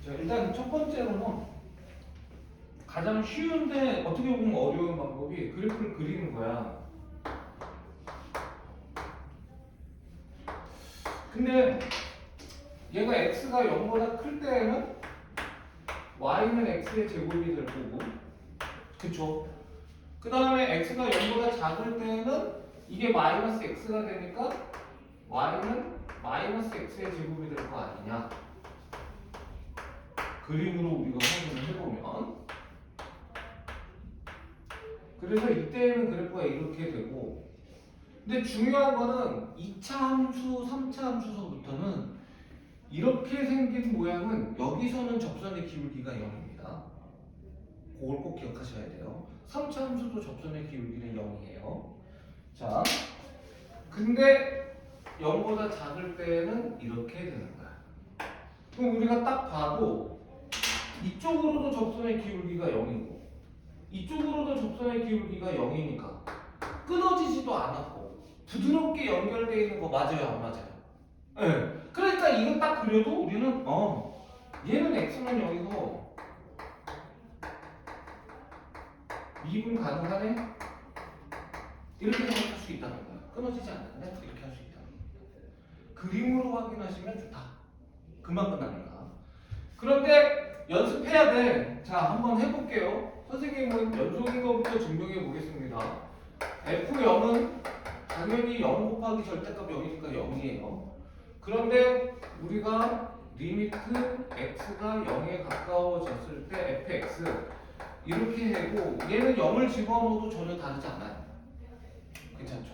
자, 일단 첫 번째로는 가장 쉬운데 어떻게 보면 어려운 방법이 그래프를 그리는 거야. 근데 얘가 x가 0보다 클 때에는 y는 x의 제곱이 될 거고, 그쵸? 그 다음에 x가 0보다 작을 때에는 이게 마이너스 x가 되니까 y는 마이너스 x의 제곱이 될 거 아니냐. 그림으로 우리가 확인을 해보면, 그래서 이때는 그래프가 이렇게 되고, 근데 중요한 거는 2차 함수, 3차 함수서부터는 이렇게 생긴 모양은 여기서는 접선의 기울기가 0입니다. 그걸 꼭 기억하셔야 돼요. 3차 함수도 접선의 기울기는 0이에요. 자, 근데 0보다 작을 때는 이렇게 되는 거야. 그럼 우리가 딱 봐도 이쪽으로도 접선의 기울기가 0이고 이쪽으로도 접선의 기울기가 0이니까 끊어지지도 않았고 부드럽게 연결되어 있는 거 맞아요, 안 맞아요? 네. 그러니까 이거 딱 그려도 우리는 얘는 x는 여기서 미분 가능하네? 이렇게 생각할 수 있다는 거야. 끊어지지 않는데 이렇게 할 수 있다는 거야. 그림으로 확인하시면 좋다. 금방 끝나니까. 그런데 연습해야 돼. 자, 한번 해볼게요. 선생님은 연속인 것부터 증명해 보겠습니다. F0은 당연히 0 곱하기 절대값 0이니까 0이에요. 그런데 우리가 리미트 x가 0에 가까워졌을 때 fx 이렇게 하고 얘는 0을 집어넣어도 전혀 다르지 않아요. 괜찮죠?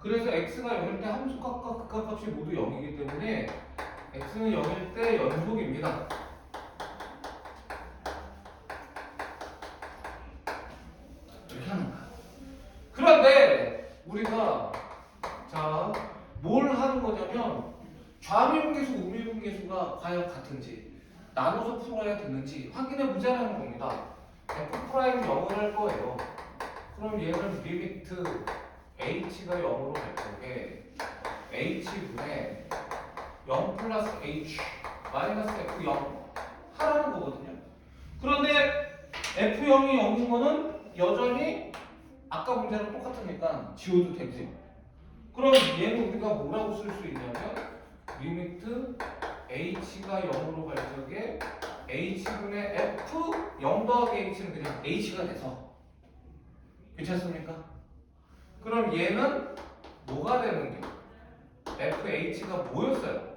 그래서 x가 0일 때 함수값과 극값값이 모두 0이기 때문에 x는 0일 때 연속입니다. 이렇게 하는 거야. 그런데 우리가 자, 뭘 하는 거냐면 좌미분계수, 우미분계수가 과연 같은지 나눠서 풀어야 되는지 확인해 보자는 겁니다. f 프라임 0을 할 거예요. 그럼 얘는 리미트 h가 0으로 갈 적에 h분의 0 플러스 h 마이너스 f0 하라는 거거든요. 그런데 f0이 0인 거는 여전히 아까 문제랑 똑같으니까 지워도 되지. 그럼 얘는 우리가 뭐라고 쓸 수 있냐면 리미트 h가 0으로 갈 적에 h분의 f 0 더하기 h는 그냥 h가 돼서 괜찮습니까? 그럼 얘는 뭐가 되는 게 fh가 뭐였어요?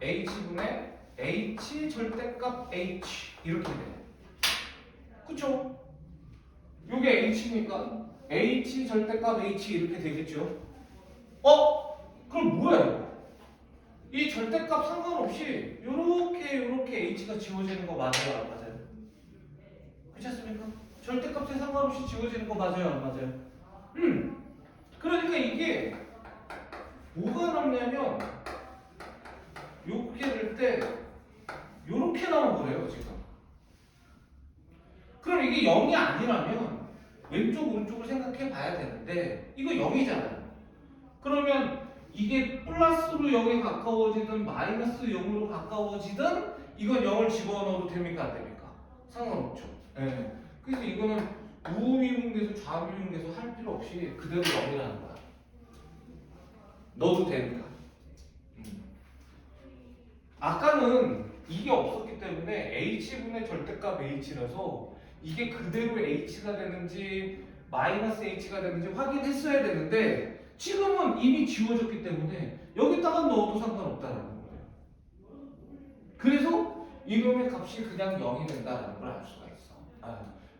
h분의 h 절대값 h 이렇게 돼요. 그쵸? 요게 h니까 h 절대값 h 이렇게 되겠죠? 그럼 뭐야 이거? 이 절대값 상관없이 요렇게 h가 지워지는 거 맞아요, 안 맞아요? 그렇지 않습니까? 절대값에 상관없이 지워지는 거 맞아요, 안 맞아요? 그러니까 이게 뭐가 남냐면 요렇게 될 때 요렇게 나온 거예요, 지금. 그럼 이게 0이 아니라면 왼쪽 오른쪽을 생각해 봐야 되는데 이거 0이잖아요. 그러면 이게 플러스로 0에 가까워지든 마이너스 0으로 가까워지든 이건 0을 집어넣어도 됩니까, 안 됩니까? 상관없죠. 네. 그래서 이거는 우미분계수, 좌미분계수 할 필요 없이 그대로 0이라는 거야. 넣어도 되니까. 아까는 이게 없었기 때문에 h분의 절대값 h라서 이게 그대로 h가 되는지 마이너스 h가 되는지 확인했어야 되는데 지금은 이미 지워졌기 때문에 여기다가 넣어도 상관없다는 거예요. 그래서 이놈의 값이 그냥 0이 된다는 걸 알 수가 있어.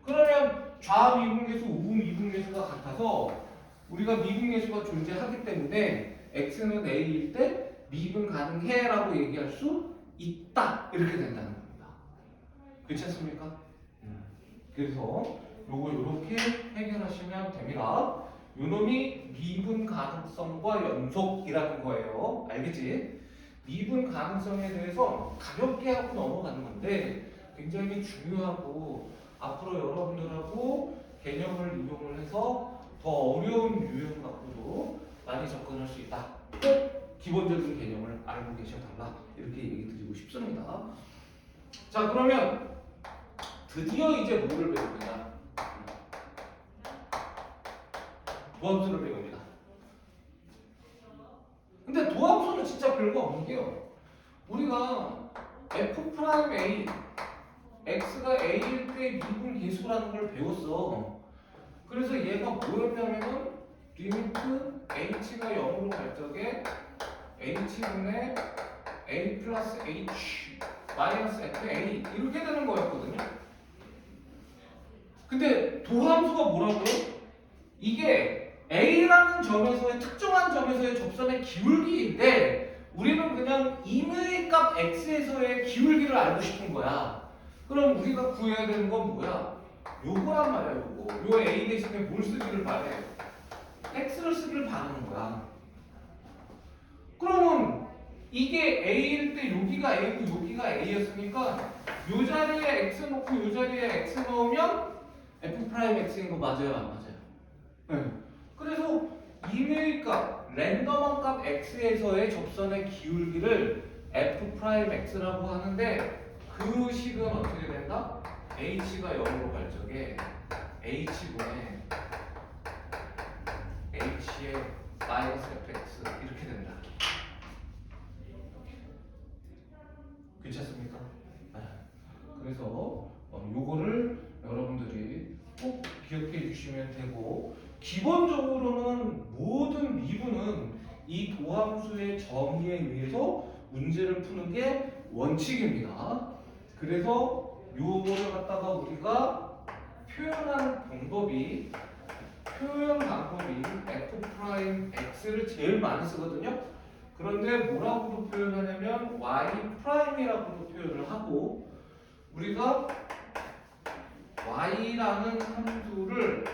그러면 좌미분계수, 우미분계수가 같아서 우리가 미분계수가 존재하기 때문에 x는 a일 때 미분 가능해라고 얘기할 수 있다 이렇게 된다는 겁니다. 그렇지 않습니까? 그래서 요거 이렇게 해결하시면 됩니다. 요놈이 미분 가능성과 연속이라는 거예요. 알겠지? 미분 가능성에 대해서 가볍게 하고 넘어가는 건데 굉장히 중요하고 앞으로 여러분들하고 개념을 이용을 해서 더 어려운 유형 갖고도 많이 접근할 수 있다. 꼭 기본적인 개념을 알고 계셔달라 이렇게 얘기 드리고 싶습니다. 자, 그러면 드디어 이제 뭐를 배우느냐? 도함수를 배웁니다. 근데 도함수는 진짜 별거 없는 게요. 우리가 F'A, X가 A일 때 미분 계수라는 걸 배웠어. 그래서 얘가 뭐였냐면은 리미트 H가 0으로 갈 적에 H분의 A 플러스 H 마이너스 FA 이렇게 되는 거였거든요. 근데 도함수가 뭐라고요? 이게 A라는 점에서의 특정한 점에서의 접선의 기울기인데 우리는 그냥 임의의 값 X에서의 기울기를 알고 싶은 거야. 그럼 우리가 구해야 되는 건 뭐야? 요거란 말이야, 요거. 요 A 대신에 뭘 쓰기를 바래? X를 쓰기를 바라는 거야. 그러면 이게 A일 때 여기가 A고 여기가 A였으니까 요 자리에 X 놓고 요 자리에 X 넣으면 F'X인 거 맞아요, 안 맞아요? 네. 그래서 임의의 값, 랜덤한 값 X에서의 접선의 기울기를 F'X라고 하는데 그 식은 어떻게 된다? H가 0으로 갈 적에 H분의 H의 마이너스 fx 이렇게 된다. 괜찮습니까? 네. 그래서 요거를 여러분들이 꼭 기억해 주시면 되고 기본적으로는 모든 미분은 이 도함수의 정의에 의해서 문제를 푸는 게 원칙입니다. 그래서 요거를 갖다가 우리가 표현 방법이 F'X를 제일 많이 쓰거든요. 그런데 뭐라고도 표현하냐면 Y'이라고도 표현을 하고 우리가 Y라는 함수를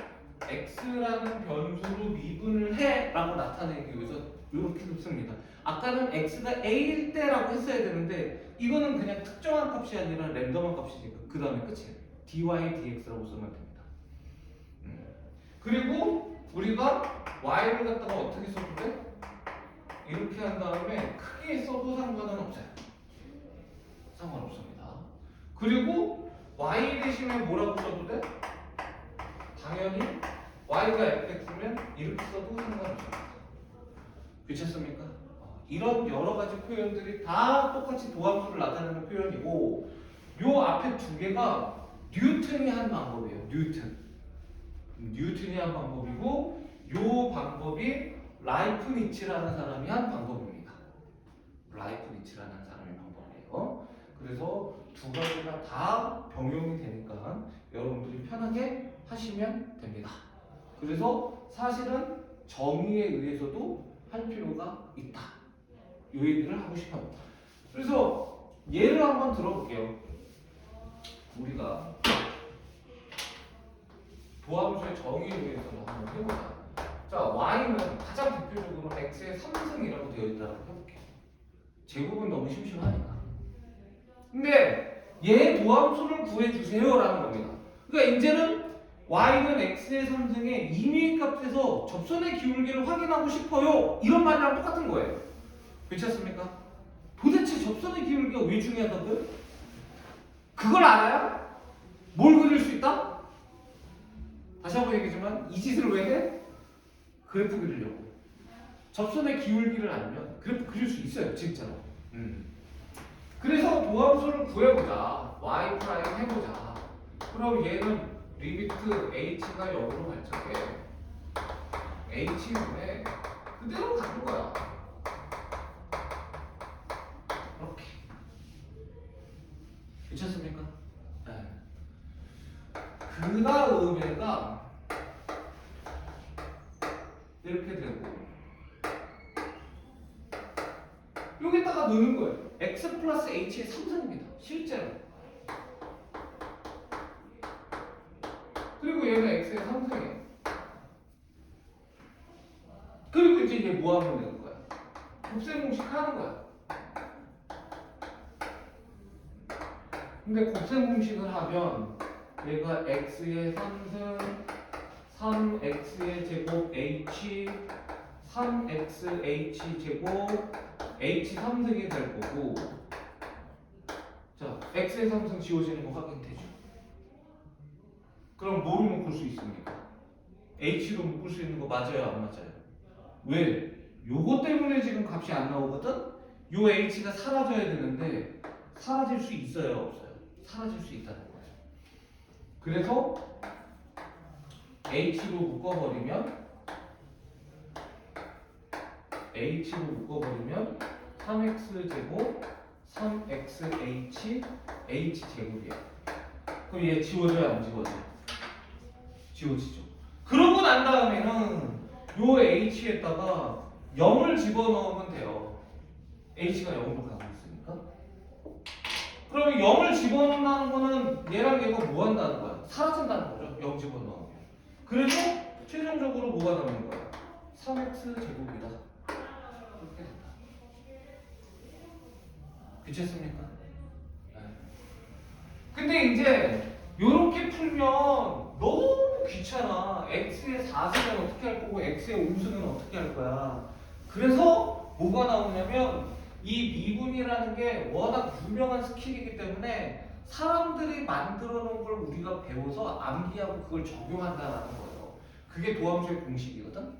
X라는 변수로 미분을 해 라고 나타내기 위해서 이렇게 씁니다. 아까는 X가 A일 때라고 했어야 되는데 이거는 그냥 특정한 값이 아니라 랜덤한 값이니까 그 다음에 끝이에요. dy dx라고 쓰면 됩니다. 그리고 우리가 y를 갖다가 어떻게 써도 돼? 이렇게 한 다음에 크게 써도 상관은 없어요. 상관없습니다. 그리고 y 대신에 뭐라고 써도 돼? 당연히 y가 fx면 이렇게 써도 상관없습니다. 괜찮습니까? 이런 여러 가지 표현들이 다 똑같이 도함수를 나타내는 표현이고 요 앞에 두 개가 뉴턴이 한 방법이에요. 뉴턴이 한 방법이고 요 방법이 라이프니츠라는 사람이 한 방법입니다. 라이프니츠라는 사람의 방법이에요. 그래서 두 가지가 다 병용이 되니까 여러분들이 편하게 하시면 됩니다. 그래서 사실은 정의에 의해서도 할 필요가 있다. 이 얘기를 하고 싶어요. 그래서 예를 한번 들어볼게요. 우리가 도함수의 정의에 의해서 한번 해보자. 자, y는 가장 대표적으로 x의 3승이라고 되어 있다고 해볼게요. 제곱은 너무 심심하니까. 근데 얘 도함수를 구해주세요라는 겁니다. 그러니까 이제는 y는 x의 3승의 임의의 값에서 접선의 기울기를 확인하고 싶어요. 이런 말이랑 똑같은 거예요. 괜찮습니까? 도대체 접선의 기울기가 왜 중요하다고요? 그걸 알아야 뭘 그릴 수 있다? 다시 한번 얘기하지만 이 짓을 왜 해? 그래프 그리려고. 접선의 기울기를 알면 그래프 그릴 수 있어요, 진짜로. 그래서 도함수를 구해보자. y 프라임 해보자. 그럼 얘는 리미트 h가 0으로 갈 적에 h분에 그대로 가는 거야. 이렇게. 괜찮습니까? 네. 그 다음에가 이렇게 되고 여기다가 넣는 거예요. x 플러스 h의 3승입니다. 실제로. 그리고 얘는 x의 3승이에요. 그리고 이제 얘 뭐 하면 되는 거야? 곱셈 공식 하는 거야. 근데 곱셈 공식을 하면 얘가 x의 3승 3x의 제곱 h 3xh 제곱 h 3승이 될 거고 자, x의 상승 지워지는 거 확인되죠? 그럼 뭐로 묶을 수 있습니까? h로 묶을 수 있는 거 맞아요, 안 맞아요? 왜? 요거 때문에 지금 값이 안 나오거든? 요 h가 사라져야 되는데 사라질 수 있어요, 없어요? 사라질 수 있다는 거예요. 그래서 h로 묶어버리면 3x제곱 3xh h제곱이야. 그럼 얘 지워져요, 안 지워져요? 지워지죠. 그러고 난 다음에는 요 h에다가 0을 집어넣으면 돼요. h가 0으로 가고 있으니까. 그러면 0을 집어넣는다는 거는 얘랑 얘가 뭐 한다는 거야? 사라진다는 거죠. 0 집어넣으면. 그래서 최종적으로 뭐가 남는 거야? 3x제곱이다. 이렇게 된다. 그쳤습니까? 네. 근데 이제 요렇게 풀면 너무 귀찮아. x의 4승은 어떻게 할 거고 x의 5승은 어떻게 할 거야. 그래서 뭐가 나오냐면 이 미분이라는 게 워낙 유명한 스킬이기 때문에 사람들이 만들어 놓은 걸 우리가 배워서 암기하고 그걸 적용한다라는 거예요. 그게 도함수의 공식이거든.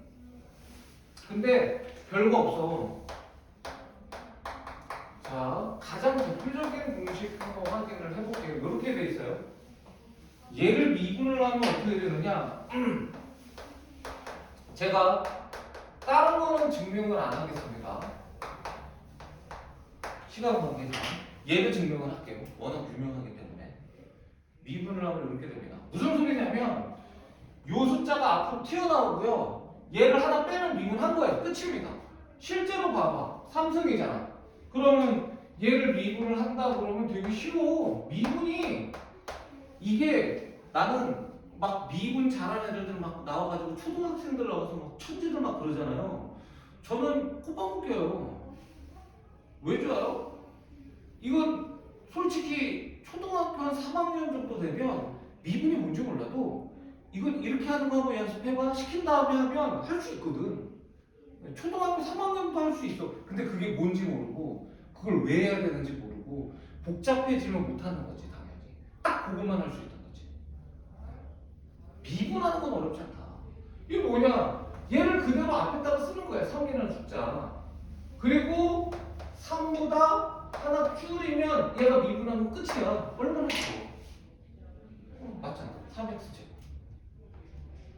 근데 별거 없어. 자, 가장 대표적인 공식 한번 확인을 해볼게요. 이렇게 돼 있어요. 얘를 미분을 하면 어떻게 되느냐? 제가 다른 거는 증명을 안 하겠습니다. 시간 관계상 얘를 증명을 할게요. 워낙 유명하기 때문에. 미분을 하면 이렇게 됩니다. 무슨 소리냐면 요 숫자가 앞으로 튀어나오고요. 얘를 하나 빼면 미분한 거예요. 끝입니다. 실제로 봐봐. 3승이잖아. 그러면 얘를 미분을 한다 그러면 되게 쉬워. 미분이 이게 나는 막 미분 잘하는 애들 막 나와가지고 초등학생들 나와서 막 천재들 막 그러잖아요. 저는 꼬박 웃겨요. 왜 좋아요? 이건 솔직히 초등학교 한 3학년 정도 되면 미분이 뭔지 몰라도 이건 이렇게 하는 거 한번 연습해봐 시킨 다음에 하면 할 수 있거든. 초등학교 3학년도 할 수 있어. 근데 그게 뭔지 모르고 그걸 왜 해야 되는지 모르고 복잡해지면 못하는 거지 당연히. 딱 그것만 할 수 있는 거지. 미분하는 건 어렵지 않다. 이게 뭐냐? 얘를 그대로 앞에다가 쓰는 거야. 3이라는 숫자. 그리고 3보다 하나 줄이면 얘가 미분하면 끝이야. 얼마나 쉬워. 맞잖아. 3x제곱.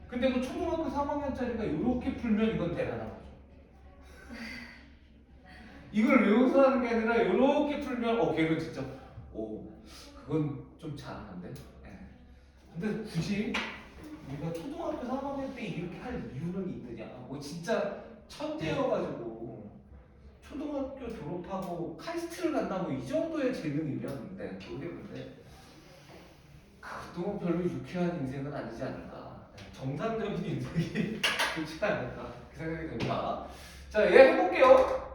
근데 그 초등학교 3학년짜리가 이렇게 풀면 이건 대단한 거죠. 이걸 외워서 하는 게 아니라 이렇게 풀면 걔는 진짜 그건 좀 잘하는데. 네. 근데 굳이 우리가 초등학교 3학년 때 이렇게 할 이유는 있느냐? 뭐 진짜 천재여가지고 초등학교 졸업하고 카이스트를 간다 뭐 이 정도의 재능이면 모르겠는데 그것도 별로 유쾌한 인생은 아니지 않을까. 정상적인 인생이 좋지 않을까 그 생각이 듭니다. 자, 얘 해볼게요.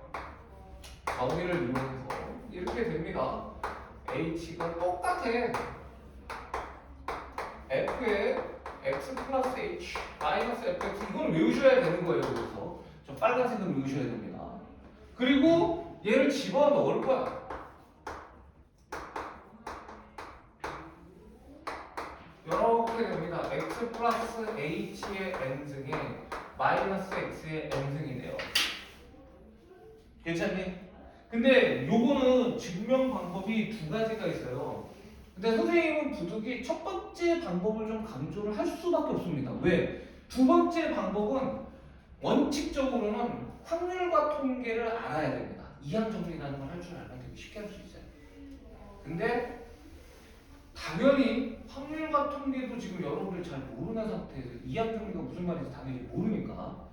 정의를 이용해서 이렇게 됩니다. h가 똑같아. f에 x 플러스 h 마이너스 fx 이걸 외우셔야 되는 거예요. 그래서 저 빨간색은 외우셔야 됩니다. 그리고 얘를 집어넣을 거야. 이렇게 됩니다. x 플러스 h의 n승에 마이너스 x의 n승이네요. 괜찮니? 근데 요거는 증명 방법이 두 가지가 있어요. 근데 선생님은 부득이 첫 번째 방법을 좀 강조를 할 수밖에 없습니다. 왜? 두 번째 방법은 원칙적으로는 확률과 통계를 알아야 됩니다. 이항정리라는 걸 할 줄 알면 되게 쉽게 할 수 있어요. 근데 당연히 확률과 통계도 지금 여러분들 잘 모르는 상태에서 이항정리가 무슨 말인지 당연히 모르니까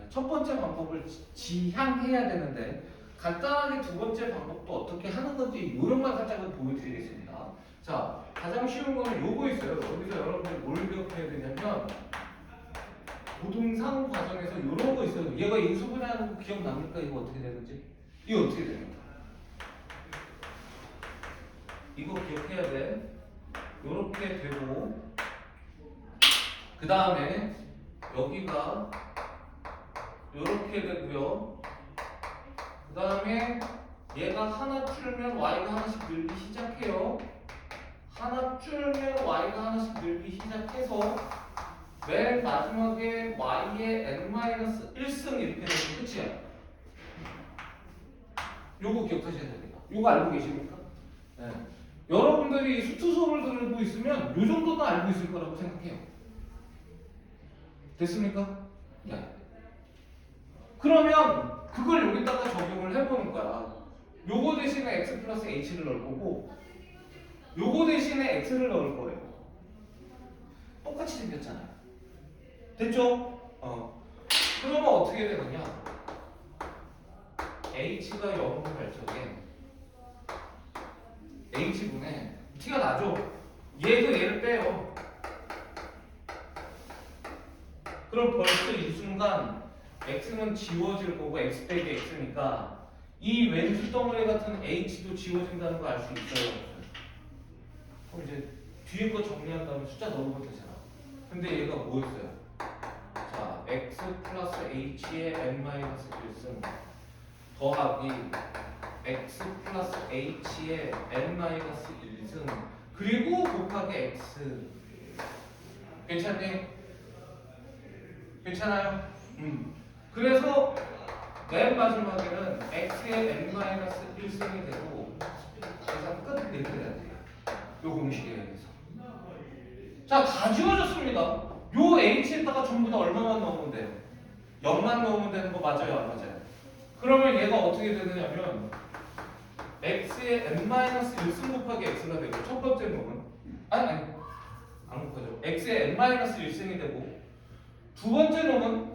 첫 번째 방법을 지향해야 되는데 간단하게 두 번째 방법도 어떻게 하는 건지 요령만 살짝 보여드리겠습니다. 자, 가장 쉬운 거는 요거 있어요. 여기서 여러분들 뭘 기억해야 되냐면 고등상 과정에서 요런 거 있어요. 얘가 인수분해하는 거 기억납니까? 이거 어떻게 되는지? 이거 어떻게 됩니까? 이거 기억해야 돼. 요렇게 되고 그 다음에 여기가 요렇게 되고요. 그 다음에 얘가 하나 줄면 y가 하나씩 늘기 시작해요. 하나 줄면 y가 하나씩 늘기 시작해서 맨 마지막에 y의 n-1승 이렇게 되면 끝이야. 요거 기억하셔야 됩니다. 요거 알고 계십니까? 네. 여러분들이 수투 수업을 들고 있으면 요 정도는 알고 있을 거라고 생각해요. 됐습니까? 네. 그러면 그걸 여기다가 적용을 해보는 거야. 요거 대신에 x 플러스 h를 넣을 거고 요거 대신에 x를 넣을 거예요. 똑같이 생겼잖아요. 됐죠? 그러면 어떻게 되느냐? h가 0으로 갈 적에 h분의 t가 나죠? 얘도 얘를 빼요. 그럼 벌써 이 순간 x는 지워질 거고 x 빼기 x니까 이 왼수 덩어리 같은 h도 지워진다는 거 알 수 있어요. 그럼 이제 뒤에 거 정리한 다음에 숫자 넣으면 되잖아. 근데 얘가 뭐였어요? 자, x 플러스 h의 n-1승 더하기 x 플러스 h의 n-1승 그리고 곱하기 x. 괜찮니? 괜찮아요? 그래서 맨 마지막에는 x의 n-1승이 되고 계산 끝 이렇게 돼야 돼요. 요 공식에 의해서. 자, 다 지워졌습니다. 요 h에다가 전부 다 얼마만 넣으면 돼요? 0만 넣으면 되는 거 맞아요? 안 맞아요? 그러면 얘가 어떻게 되느냐면 x의 n-1승 곱하기 x가 되고 첫 번째 놈은 아니 안 곱하죠. x의 n-1승이 되고 두 번째 놈은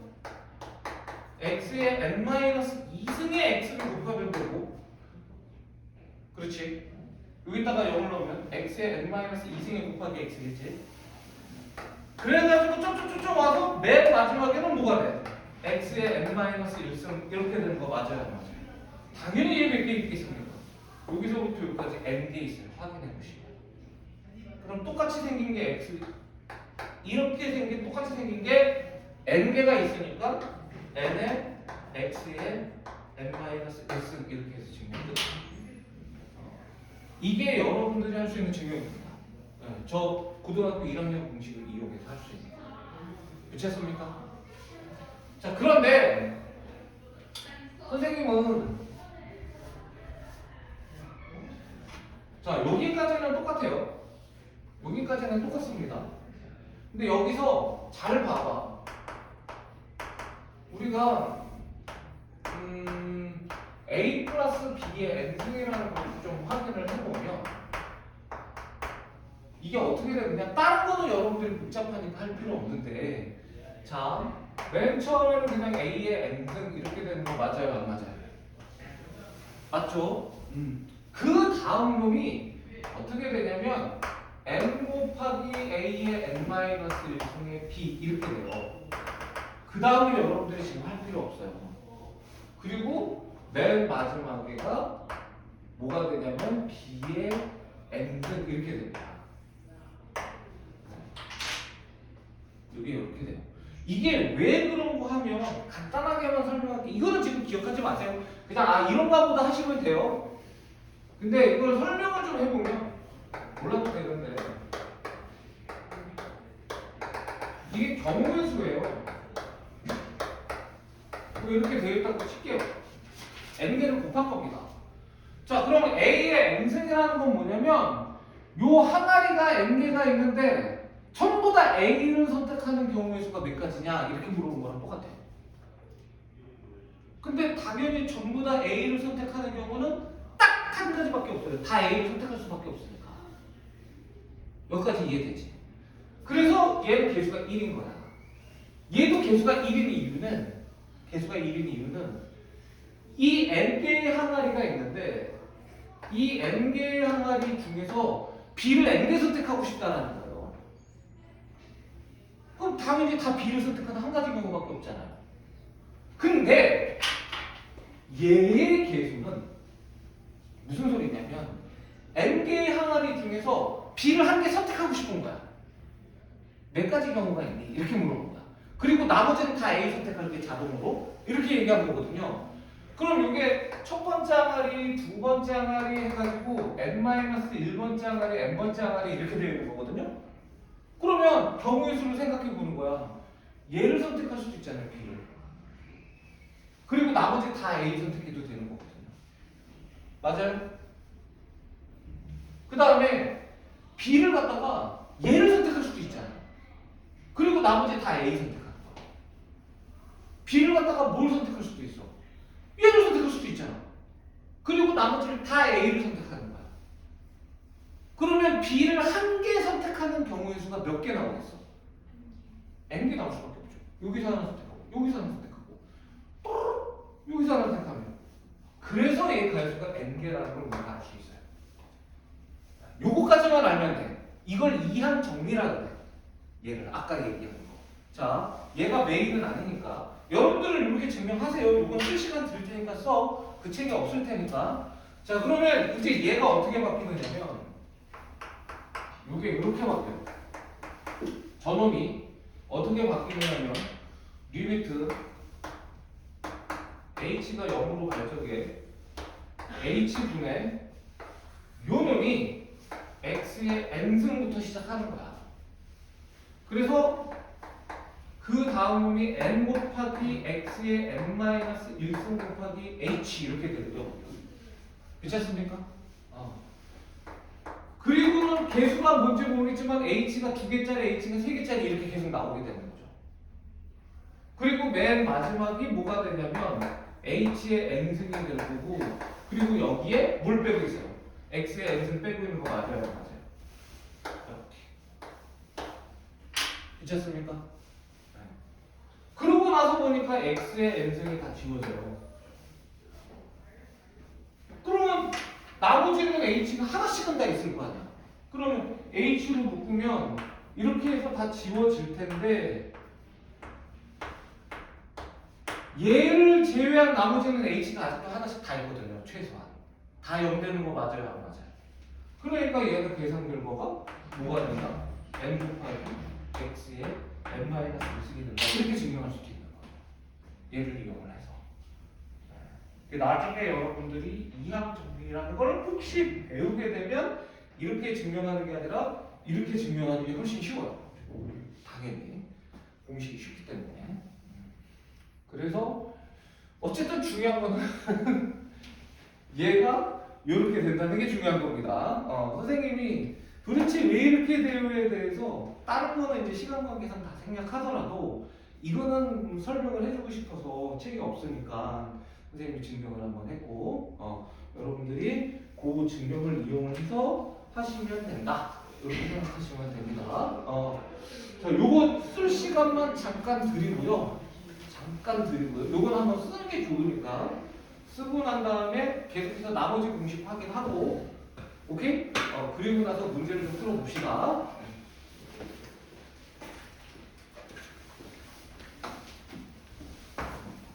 x의 n-2승의 x를 곱하면 되고 그렇지. 여기다가 0을 넣으면 x의 n-2승의 곱하기 x겠지. 그래가지고 쭉쭉쭉쭉 와서 맨 마지막에는 뭐가 돼? x의 n-1승 이렇게 되는 거 맞아요? 안 맞아요? 당연히 얘 몇 개 있겠습니까? 여기서부터 여기까지 n개 있어요. 확인해 보시면. 그럼 똑같이 생긴 게 x 이렇게 생긴 똑같이 생긴 게 n개가 있으니까 n에 x의 n-1승 이렇게 해서 증명돼. 이게 여러분들이 할 수 있는 증명입니다. 네, 저 고등학교 1학년 공식을 이용해서 할 수 있는 거예요. 그렇습니까? 자, 그런데 선생님은 자, 여기까지는 똑같아요. 여기까지는 똑같습니다. 근데 여기서 잘 봐봐. 우리가 A 플러스 B의 n승이라는 걸 좀 확인을 해보면 이게 어떻게 되느냐. 다른 거는 여러분들이 복잡하니까 할 필요 없는데 자, 맨 처음에는 그냥 A의 n승 이렇게 되는 거 맞아요? 안 맞아요? 맞죠? 그 다음 놈이 어떻게 되냐면 n 곱하기 A의 n-1승의 B 이렇게 돼요. 그 다음에 여러분들이 지금 할 필요 없어요. 그리고 맨 마지막에가 뭐가 되냐면 B의 n승 이렇게 됩니다. 이게 이렇게 돼요. 이게 왜 그런 거 하면 간단하게만 설명할게요. 이거는 지금 기억하지 마세요. 그냥 이런가 보다 하시면 돼요. 근데 이걸 설명을 좀 해보면 몰라도 되는데 이게 경우의 수예요. 이렇게 되어 있다고 칠게요. n개를 곱한 겁니다. 자, 그럼 A의 n승이라는 건 뭐냐면 요 항아리가 n개가 있는데 전부 다 A를 선택하는 경우의 수가 몇 가지냐 이렇게 물어본 거랑 똑같아요. 근데 당연히 전부 다 A를 선택하는 경우는 딱 한 가지밖에 없어요. 다 A를 선택할 수밖에 없으니까. 여기까지 이해되지? 그래서 얘는 개수가 1인 거야. 얘도 개수가 1인 이유는 이 n개의 항아리가 있는데 이 n개의 항아리 중에서 B를 n개 선택하고 싶다는 거예요. 그럼 당연히 다 B를 선택하는 한 가지 경우밖에 없잖아요. 근데 얘의 개수는 무슨 소리냐면 n개의 항아리 중에서 B를 한 개 선택하고 싶은 거야. 몇 가지 경우가 있니? 이렇게 물어본 거야. 그리고 나머지는 다 A 선택할 게 자동으로 이렇게 얘기한 거거든요. 그럼 이게 첫 번째 항아리, 두 번째 항아리 해가지고 n-1번째 항아리, n번째 항아리 이렇게 되어 있는 거거든요. 그러면 경우의 수를 생각해 보는 거야. 얘를 선택할 수도 있잖아요, B를. 그리고 나머지 다 A 선택해도 되는 거거든요. 맞아요? 그 다음에 B를 갖다가 얘를 선택할 수도 있잖아요. 그리고 나머지 다 A 선택하는 거야. B를 갖다가 뭘 선택할 수도 있어. 얘를 선택할 수도 있잖아. 그리고 나머지를 다 A를 선택하는 거야. 그러면 B를 한 개 선택하는 경우의 수가 몇 개 나오겠어? N개 나올 수밖에 없죠. 여기서 하나 선택하고 여기서 하나 선택하고 또 여기서 하나 선택하면 그래서 얘 가수가 N개라는 걸 우리가 알 수 있어요. 요거까지만 알면 돼. 이걸 이항 정리라 그래. 얘를 아까 얘기한 거. 자, 얘가 메인은 아니니까 여러분들은 이렇게 증명하세요. 이건 실시간 들 테니까 써. 그 책이 없을 테니까. 자, 그러면 이제 얘가 어떻게 바뀌느냐면 이게 이렇게 바뀌어요. 저놈이 어떻게 바뀌느냐면 리미트 h가 0으로 갈 적에 h분의 요 놈이 x의 n승부터 시작하는 거야. 그래서 그 다음 놈이 n 곱하기 x의 n-1승 곱하기 h 이렇게 되거든요. 그렇지 않습니까? 그리고는 개수가 뭔지 모르겠지만 h가 2개짜리, h가 3개짜리 이렇게 계속 나오게 되는 거죠. 그리고 맨 마지막이 뭐가 되냐면 h의 n승이 될 거고 그리고 여기에 뭘 빼고 있어요? x의 n승 빼고 있는 거 맞아요? 맞아요. 이렇게. 그렇지 않습니까? 네. 그러고 나서 보니까 x의 n승이 다 지워져요. 그러면 나머지는 h가 하나씩은 다 있을 거 아니야. 그러면 h로 묶으면 이렇게 해서 다 지워질 텐데 얘를 제외한 나머지는 h가 아직도 하나씩 다 있거든요. 최소한. 다 0 되는 거 맞아요? 안 맞아요? 그러니까 얘는 계산 결과가 뭐가 된다? n 곱하기 x의 n-1이 된다. 이렇게 증명할 수도 있는 거죠. 얘를 이용을 해서. 나중에 여러분들이 이항 정리라는 걸 혹시 배우게 되면 이렇게 증명하는 게 아니라 이렇게 증명하는 게 훨씬 쉬워요. 당연히 공식이 쉽기 때문에. 그래서 어쨌든 중요한 거는 얘가 이렇게 된다는 게 중요한 겁니다. 선생님이 도대체 왜 이렇게 되어에 대해서 다른 거는 이제 시간 관계상 다 생략하더라도 이거는 설명을 해주고 싶어서 책이 없으니까 선생님이 증명을 한번 했고 여러분들이 그 증명을 이용해서 하시면 된다. 이렇게 생각하시면 됩니다. 자, 요거 쓸 시간만 잠깐 드리고요. 요건 한번 쓰는 게 좋으니까 쓰고 난 다음에 계속해서 나머지 공식 확인하고 오케이? 그리고 나서 문제를 좀 풀어봅시다.